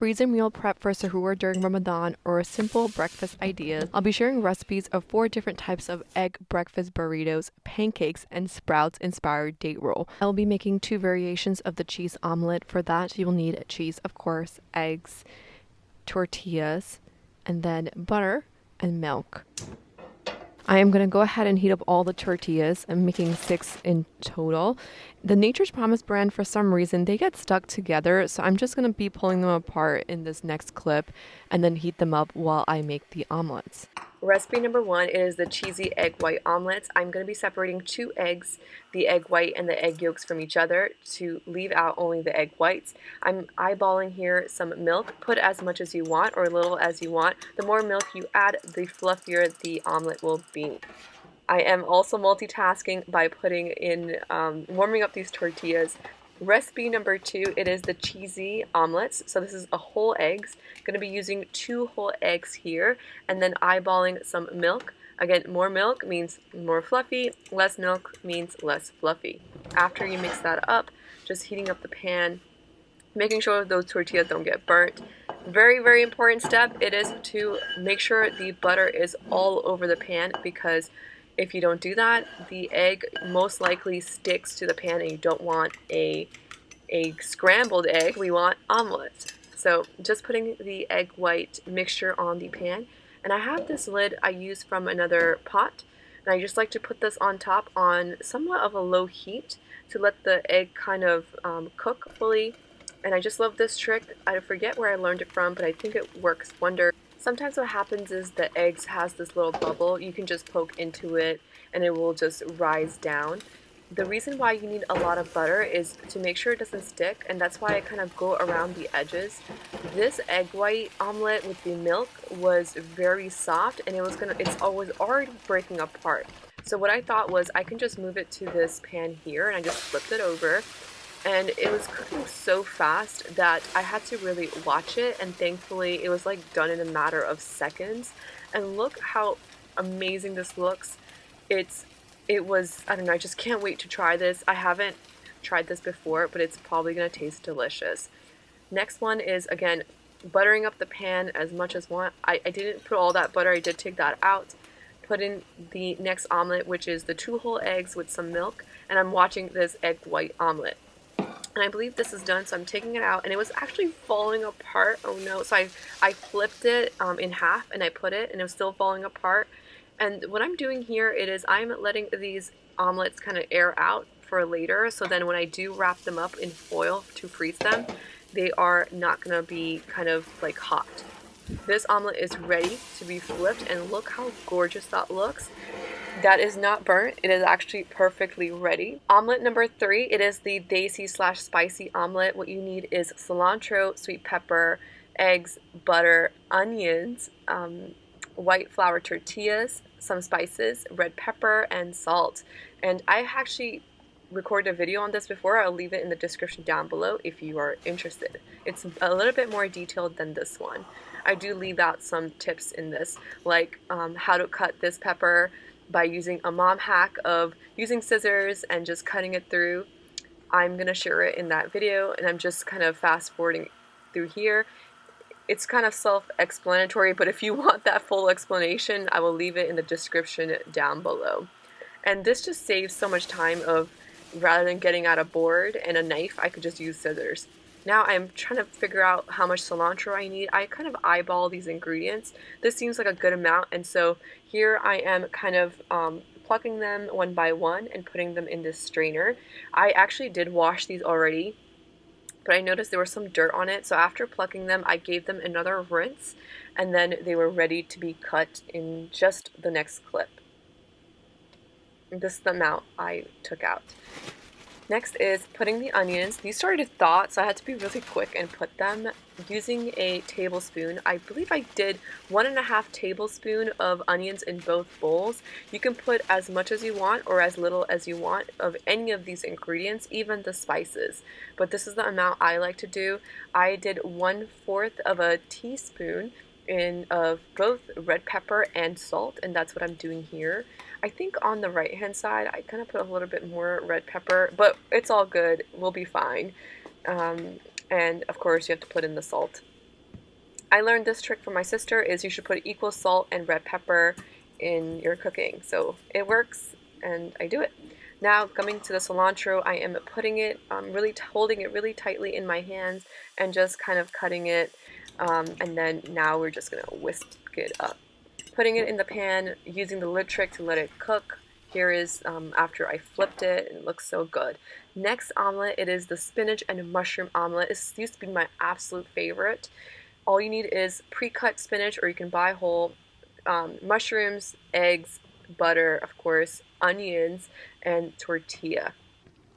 freezer meal prep for Suhoor during Ramadan, or simple breakfast ideas. I'll be sharing recipes of 4 different types of egg breakfast burritos, pancakes, and sprouts inspired date roll. I'll be making 2 variations of the cheese omelet. For that, you'll need cheese, of course, eggs, tortillas, and then butter and milk. I am going to go ahead and heat up all the tortillas. I'm making 6 in total. The Nature's Promise brand, for some reason, they get stuck together, so I'm just going to be pulling them apart in this next clip and then heat them up while I make the omelets. Recipe number 1 is the cheesy egg white omelets. I'm going to be separating 2 eggs, the egg white and the egg yolks, from each other to leave out only the egg whites. I'm eyeballing here some milk. Put as much as you want or little as you want. The more milk you add, the fluffier the omelet will be. I am also multitasking by putting in, warming up these tortillas. Recipe number 2, it is the cheesy omelets. So this is a whole eggs. Going to be using 2 whole eggs here and then eyeballing some milk. Again, more milk means more fluffy, less milk means less fluffy. After you mix that up, just heating up the pan, making sure those tortillas don't get burnt. Very, very important step, it is to make sure the butter is all over the pan, because if you don't do that, the egg most likely sticks to the pan and you don't want a scrambled egg, we want omelets. So just putting the egg white mixture on the pan. And I have this lid I use from another pot. And I just like to put this on top on somewhat of a low heat to let the egg kind of cook fully. And I just love this trick. I forget where I learned it from, but I think it works wonders. Sometimes what happens is the eggs has this little bubble. You can just poke into it and it will just rise down. The reason why you need a lot of butter is to make sure it doesn't stick, and that's why I kind of go around the edges. This egg white omelet with the milk was very soft, and it's always already breaking apart. So what I thought was I can just move it to this pan here, and I just flipped it over. And it was cooking so fast that I had to really watch it, and thankfully it was like done in a matter of seconds. And look how amazing this looks. It was, I don't know, I just can't wait to try this. I haven't tried this before, but it's probably going to taste delicious. Next one is, again, buttering up the pan as much as want. I didn't put all that butter, I did take that out. Put in the next omelet, which is the 2 whole eggs with some milk, and I'm watching this egg white omelet. And I believe this is done, so I'm taking it out, and it was actually falling apart. Oh no. So I flipped it in half, and I put it, and it was still falling apart. And what I'm doing here, I'm letting these omelets kind of air out for later, so then when I do wrap them up in foil to freeze them, they are not going to be kind of like hot. This omelet is ready to be flipped, and look how gorgeous that looks. That is not burnt. It is actually perfectly ready. Omelet number 3, it is the Desi / spicy omelet. What you need is cilantro, sweet pepper, eggs, butter, onions, white flour tortillas, some spices, red pepper, and salt. And I actually recorded a video on this before. I'll leave it in the description down below if you are interested. It's a little bit more detailed than this one. I do leave out some tips in this, like how to cut this pepper by using a mom hack of using scissors and just cutting it through. I'm going to share it in that video, and I'm just kind of fast forwarding through here. It's kind of self-explanatory, but if you want that full explanation, I will leave it in the description down below. And this just saves so much time of, rather than getting out a board and a knife, I could just use scissors. Now I'm trying to figure out how much cilantro I need. I kind of eyeball these ingredients. This seems like a good amount, and so here I am kind of plucking them one by one and putting them in this strainer. I actually did wash these already, but I noticed there was some dirt on it, so after plucking them, I gave them another rinse, and then they were ready to be cut in just the next clip. This is the amount I took out. Next is putting the onions. These started to thaw, so I had to be really quick and put them using a tablespoon. I believe I did 1.5 tablespoons of onions in both bowls. You can put as much as you want or as little as you want of any of these ingredients, even the spices. But this is the amount I like to do. I did 1/4 of a teaspoon of both red pepper and salt, and that's what I'm doing here. I think on the right hand side I kind of put a little bit more red pepper, but it's all good, we'll be fine. And of course you have to put in the salt. I learned this trick from my sister is you should put equal salt and red pepper in your cooking. So it works and I do it. Now coming to the cilantro, I am putting it, really holding it really tightly in my hands and just kind of cutting it. And then now we're just gonna whisk it up. Putting it in the pan, using the lid trick to let it cook. Here is after I flipped it, and it looks so good. Next omelet, it is the spinach and mushroom omelet. This used to be my absolute favorite. All you need is pre-cut spinach, or you can buy whole, mushrooms, eggs, butter, of course, onions, and tortilla.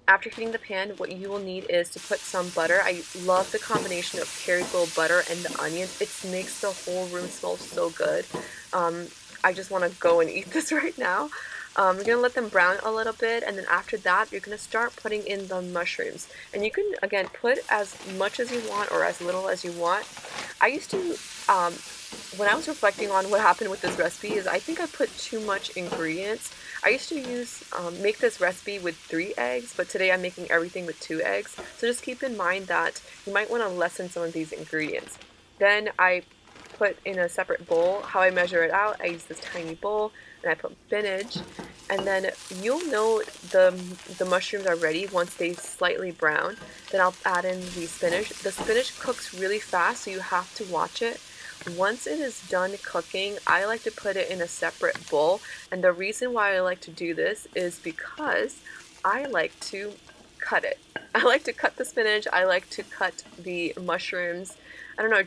After heating the pan, what you will need is to put some butter. I love the combination of Kerrygold butter and the onions. It makes the whole room smell so good. I just want to go and eat this right now. You're going to let them brown a little bit, and then after that, you're going to start putting in the mushrooms. And you can, again, put as much as you want or as little as you want. I used to, when I was reflecting on what happened with this recipe, is I think I put too much ingredients. I used to make this recipe with 3 eggs, but today I'm making everything with 2 eggs. So just keep in mind that you might want to lessen some of these ingredients. Then I put in a separate bowl. How I measure it out, I use this tiny bowl, and I put spinach, and then you'll know the mushrooms are ready once they slightly brown. Then I'll add in the spinach. The spinach cooks really fast, so you have to watch it. Once it is done cooking, I like to put it in a separate bowl, and the reason why I like to do this is because I like to cut it. I like to cut the spinach, I like to cut the mushrooms. I don't know,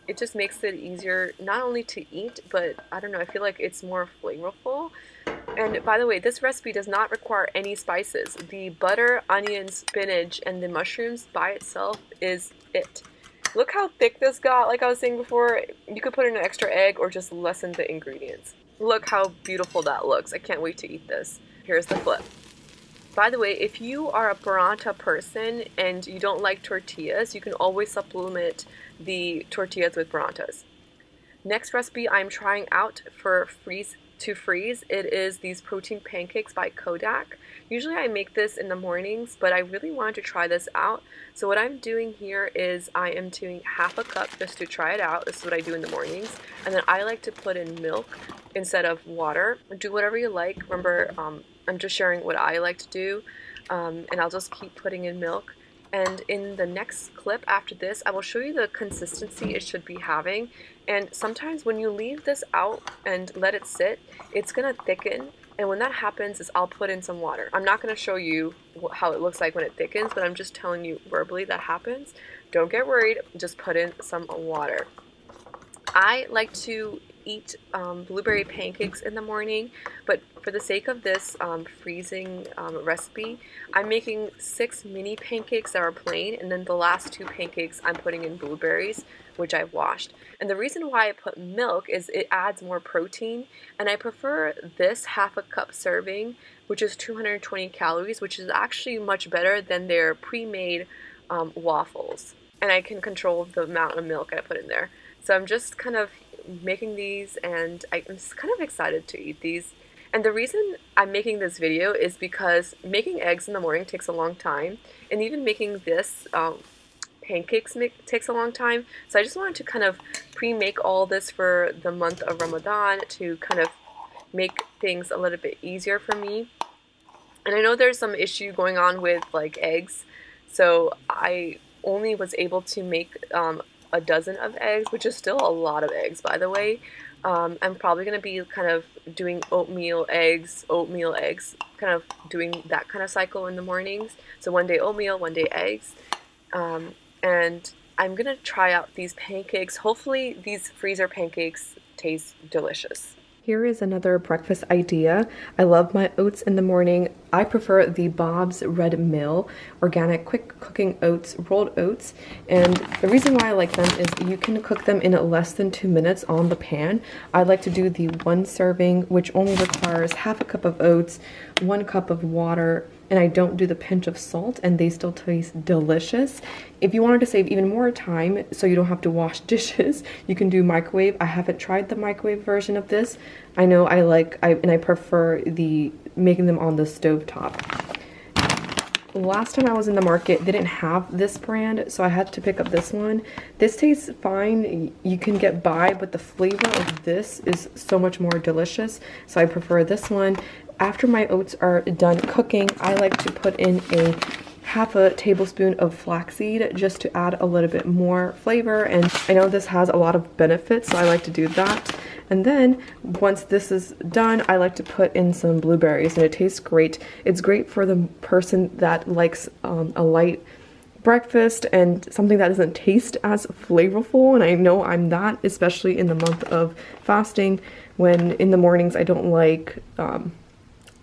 it just makes it easier not only to eat, but I don't know, I feel like it's more flavorful. And by the way, this recipe does not require any spices. The butter, onions, spinach, and the mushrooms by itself is it. Look how thick this got, like I was saying before. You could put in an extra egg or just lessen the ingredients. Look how beautiful that looks. I can't wait to eat this. Here's the flip. By the way, if you are a paratha person and you don't like tortillas, you can always supplement the tortillas with parathas. Next recipe I'm trying out for freeze. It is these protein pancakes by Kodak. Usually I make this in the mornings, but I really wanted to try this out. So what I'm doing here is I am doing half a cup just to try it out. This is what I do in the mornings. And then I like to put in milk instead of water. Do whatever you like. Remember, I'm just sharing what I like to do. And I'll just keep putting in milk. And in the next clip after this, I will show you the consistency it should be having. And sometimes when you leave this out and let it sit, it's gonna thicken. And when that happens is I'll put in some water. I'm not gonna show you how it looks like when it thickens, but I'm just telling you verbally that happens. Don't get worried, just put in some water. I like to eat blueberry pancakes in the morning, but for the sake of this freezing recipe, I'm making 6 mini pancakes that are plain, and then the last 2 pancakes I'm putting in blueberries, which I've washed. And the reason why I put milk is it adds more protein, and I prefer this half a cup serving, which is 220 calories, which is actually much better than their pre-made waffles. And I can control the amount of milk I put in there. So I'm just kind of making these, and I'm just kind of excited to eat these. And the reason I'm making this video is because making eggs in the morning takes a long time, and even making this pancakes takes a long time. So I just wanted to kind of pre-make all this for the month of Ramadan to kind of make things a little bit easier for me. And I know there's some issue going on with like eggs, so I only was able to make a dozen of eggs, which is still a lot of eggs, by the way. I'm probably going to be kind of doing oatmeal eggs, kind of doing that kind of cycle in the mornings. So one day oatmeal, one day eggs. And I'm going to try out these pancakes. Hopefully these freezer pancakes taste delicious. Here is another breakfast idea. I love my oats in the morning. I prefer the Bob's Red Mill organic quick cooking oats, rolled oats. And the reason why I like them is you can cook them in less than 2 minutes on the pan. I like to do the 1 serving, which only requires half a cup of oats, 1 cup of water, and I don't do the pinch of salt, and they still taste delicious. If you wanted to save even more time so you don't have to wash dishes, you can do microwave. I haven't tried the microwave version of this. I know I prefer the making them on the stove top. last time I was in the market, they didn't have this brand, so I had to pick up this one. This tastes fine. You can get by, but the flavor of this is so much more delicious, so I prefer this one. After my oats are done cooking, I like to put in a half a tablespoon of flaxseed just to add a little bit more flavor, and I know this has a lot of benefits, so I like to do that. And then once this is done, I like to put in some blueberries, and it tastes great. It's great for the person that likes a light breakfast and something that doesn't taste as flavorful, and I know I'm that, especially in the month of fasting, when in the mornings I don't like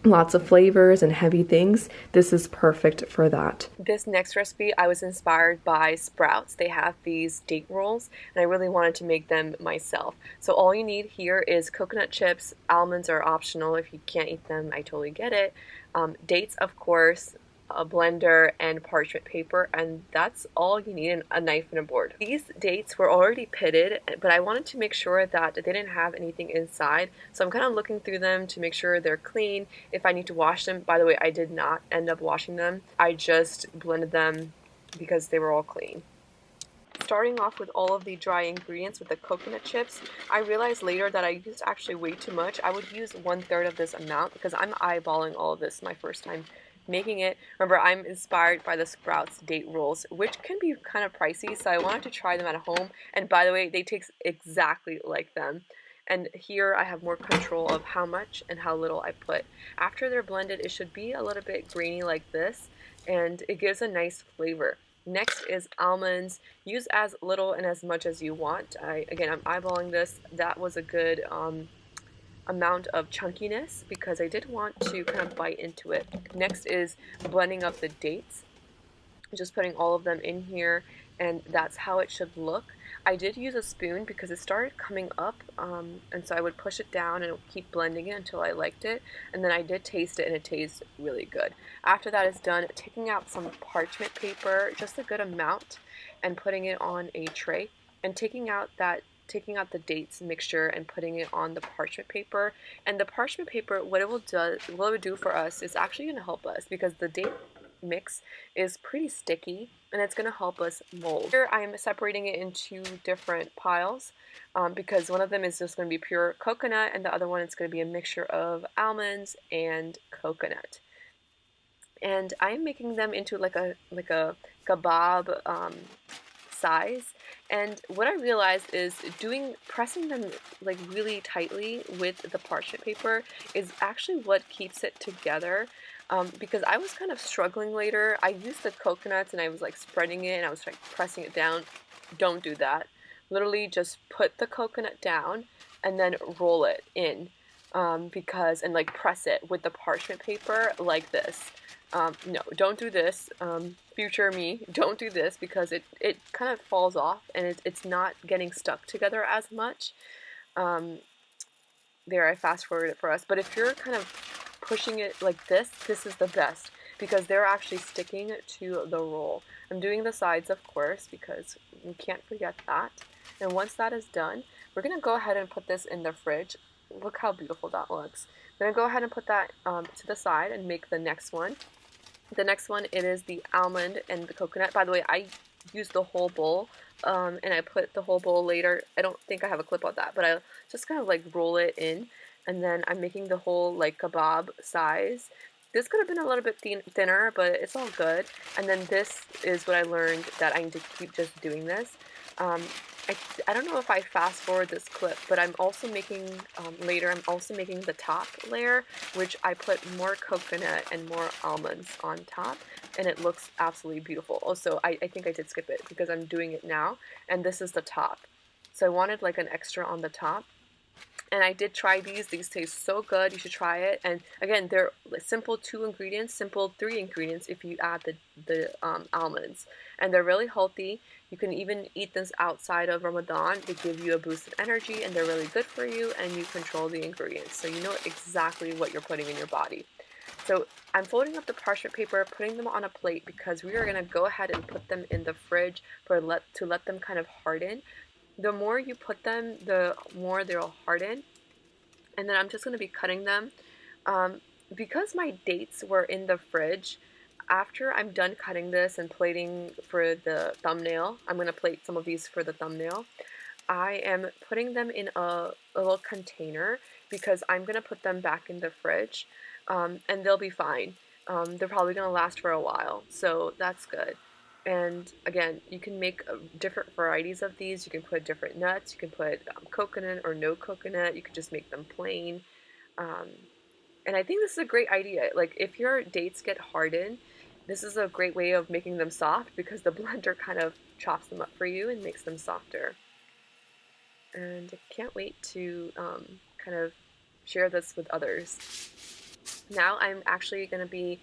lots of flavors and heavy things. This is perfect for that. This next recipe, I was inspired by Sprouts. They have these date rolls, and I really wanted to make them myself. So all you need here is coconut chips. Almonds are optional. If you can't eat them, I totally get it. Dates, of course, a blender, and parchment paper, and that's all you need, and a knife and a board. These dates were already pitted, but I wanted to make sure that they didn't have anything inside, so I'm kind of looking through them to make sure they're clean. If I need to wash them, by the way, I did not end up washing them. I just blended them because they were all clean. Starting off with all of the dry ingredients with the coconut chips, I realized later that I used actually way too much. I would use 1/3 of this amount because I'm eyeballing all of this my first time making it. Remember, I'm inspired by the Sprouts date rolls, which can be kind of pricey, so I wanted to try them at home. And by the way, they taste exactly like them. And here I have more control of how much and how little I put. After they're blended, it should be a little bit grainy like this, and it gives a nice flavor. Next is almonds. Use as little and as much as you want. Again, I'm eyeballing this. That was a good amount of chunkiness because I did want to kind of bite into it. Next is blending up the dates. Just putting all of them in here, and that's how it should look. I did use a spoon because it started coming up, and so I would push it down and keep blending it until I liked it, and then I did taste it, and it tastes really good. After that is done, taking out some parchment paper, just a good amount, and putting it on a tray, and taking out the dates mixture and putting it on the parchment paper. And the parchment paper, what it would do for us is actually going to help us because the date mix is pretty sticky, and it's going to help us mold. Here I'm separating it into different piles because one of them is just going to be pure coconut, and the other one is going to be a mixture of almonds and coconut. And I'm making them into like a kebab size. And what I realized is pressing them like really tightly with the parchment paper is actually what keeps it together. Because I was kind of struggling later. I used the coconuts and I was like spreading it and I was like pressing it down. Don't do that. Literally just put the coconut down and then roll it in and like press it with the parchment paper like this. No, don't do this. Future me, don't do this because it kind of falls off and it's not getting stuck together as much. There, I fast forwarded it for us. But if you're kind of pushing it like this is the best because they're actually sticking to the roll. I'm doing the sides, of course, because you can't forget that. And once that is done, we're going to go ahead and put this in the fridge. Look how beautiful that looks. I'm going to go ahead and put that to the side and make the next one. The next one, it is the almond and the coconut. By the way, I used the whole bowl, and I put the whole bowl later. I don't think I have a clip of that, but I just kind of like roll it in, and then I'm making the whole like kebab size. This could have been a little bit thinner, but it's all good. And then this is what I learned, that I need to keep just doing this. I don't know if I fast forward this clip, but I'm also making, later, I'm also making the top layer, which I put more coconut and more almonds on top, and it looks absolutely beautiful. Also, I think I did skip it because I'm doing it now, and this is the top. So I wanted like an extra on the top. And I did try these. These taste so good. You should try it. And again, they're simple 2 ingredients, simple 3 ingredients if you add the almonds. And they're really healthy. You can even eat this outside of Ramadan. They give you a boost of energy, and they're really good for you, and you control the ingredients. So you know exactly what you're putting in your body. So I'm folding up the parchment paper, putting them on a plate because we are going to go ahead and put them in the fridge to let them kind of harden. The more you put them, the more they'll harden. And then I'm just going to be cutting them. Because my dates were in the fridge, after I'm done cutting this and plating for the thumbnail, I'm going to plate some of these for the thumbnail. I am putting them in a little container because I'm going to put them back in the fridge, and they'll be fine. They're probably going to last for a while, so that's good. And again, you can make different varieties of these. You can put different nuts. You can put coconut or no coconut. You can just make them plain. Um, and I think this is a great idea. Like if your dates get hardened, this is a great way of making them soft because the blender kind of chops them up for you and makes them softer. And I can't wait to kind of share this with others. Now I'm actually going to be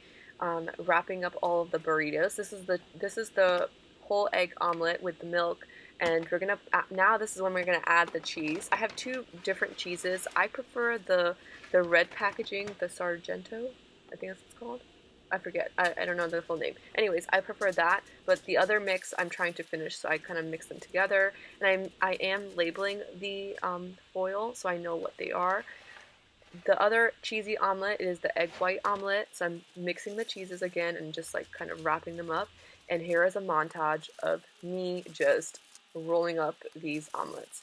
wrapping up all of the burritos. This is the whole egg omelet with the milk, and we're gonna now this is when we're gonna add the cheese. I have two different cheeses. I prefer the red packaging, the Sargento, I think that's what it's called. I forget. I don't know the full name. Anyways, I prefer that, but the other mix I'm trying to finish, so I kind of mix them together. And I am labeling the foil so I know what they are. The other cheesy omelet is the egg white omelet, so I'm mixing the cheeses again and just like kind of wrapping them up. And here is a montage of me just rolling up these omelets.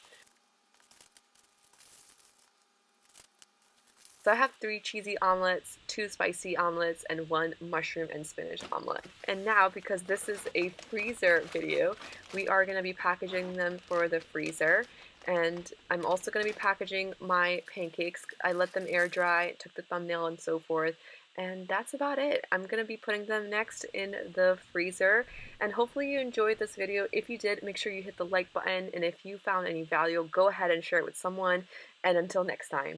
So I have 3 cheesy omelets, 2 spicy omelets, and 1 mushroom and spinach omelet. And now, because this is a freezer video, we are going to be packaging them for the freezer. And I'm also going to be packaging my pancakes. I let them air dry, took the thumbnail and so forth. And that's about it. I'm going to be putting them next in the freezer. And hopefully you enjoyed this video. If you did, make sure you hit the like button. And if you found any value, go ahead and share it with someone. And until next time.